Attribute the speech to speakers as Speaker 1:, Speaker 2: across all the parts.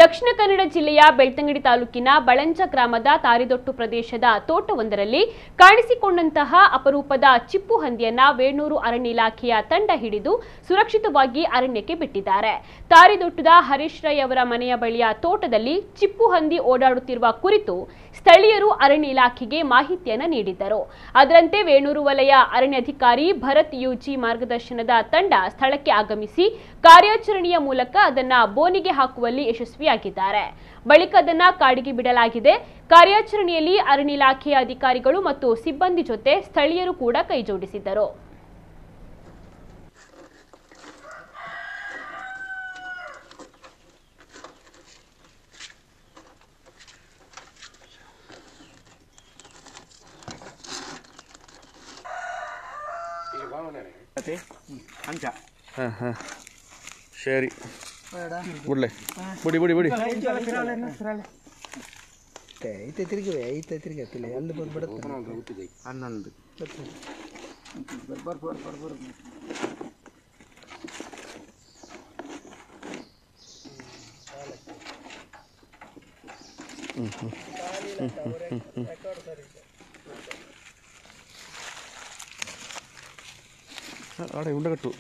Speaker 1: ದಕ್ಷಿಣ ಕನ್ನಡ ಜಿಲ್ಲೆಯ ಬೆಳ್ತಂಗಡಿ ತಾಲೂಕಿನ ಬಳಂಜ ಗ್ರಾಮದ ತಾರಿದೊಟ್ಟು ಪ್ರದೇಶದ ತೋಟವೊಂದರಲ್ಲಿ ಕಾಣಿಸಿಕೊಂಡಂತಹ ಅಪರೂಪದ ಚಿಪ್ಪು ಹಂದಿಯನ್ನ ವೇಣೂರು ಅರಣ್ಯ ಇಲಾಖೆಯ ತಂಡ ಹಿಡಿದು ಸುರಕ್ಷಿತವಾಗಿ ಅರಣ್ಯಕ್ಕೆ ಬಿಟ್ಟಿದ್ದಾರೆ. ತಾರಿದೊಟ್ಟುದ ಹರೀಶ್ ರೈ ಅವರ ಮನೆಯ ಬಳಿಯ ತೋಟದಲ್ಲಿ ಚಿಪ್ಪು ಹಂದಿ ಓಡಾಡುತ್ತಿರುವ ಕುರಿತು ಸ್ಥಳೀಯರು ಅರಣ್ಯ ಇಲಾಖೆಗೆ ಮಾಹಿತಿಯನ್ನು ನೀಡಿದ್ದರು. ಅದರಂತೆ ವೇಣೂರು ವಲಯ ಅರಣ್ಯಾಧಿಕಾರಿ ಭರತ್ ಯುಜಿ ಮಾರ್ಗದರ್ಶನದ ತಂಡ ಸ್ಥಳಕ್ಕೆ ಆಗಮಿಸಿ ಕಾರ್ಯಾಚರಣೆಯ ಮೂಲಕ ಅದನ್ನ ಬೋನಿಗೆ ಹಾಕುವಲ್ಲಿ ಯಶಸ್ವಿಯಾಗಿದ್ದಾರೆ. ಬಳಿಕ ಅದನ್ನ ಕಾಡಿಗೆ ಬಿಡಲಾಗಿದೆ. ಕಾರ್ಯಾಚರಣೆಯಲ್ಲಿ ಅರಣ್ಯ ಇಲಾಖೆಯ ಅಧಿಕಾರಿಗಳು ಮತ್ತು ಸಿಬ್ಬಂದಿ ಜೊತೆ ಸ್ಥಳೀಯರು ಕೂಡ ಕೈಜೋಡಿಸಿದ್ದರು.
Speaker 2: ಸರಿ ಬಿಡ್ಲೆ ಬಿಡಿ ಬಿಡಿ ಬಿಡಿ
Speaker 3: ಐತೆ ತಿರುಗಿ ಹತ್ತಿಲ್ಲ ಅಲ್ಲಿ ಬಂದ್ಬಿಡುತ್ತೆ 11
Speaker 2: ಆಡೆ ಉಂಡಗಟ್ಟು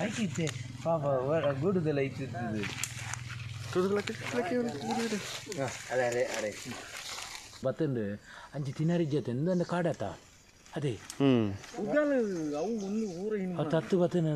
Speaker 3: ಐತಿತ್ತೆ ಪಾಪ ಗೂಡುದೆಲ್ಲ ಐತಿರ್ತದೆ ಅದೇ ಬತ್ತಂದು ಅಂಚೆ ತಿನ್ನರಿ ಜೊತೆ ಒಂದು ಕಾಡತ್ತ ಅದೇ ಅವು ಒಂದು ಊರ 10 ಬತ್ತನ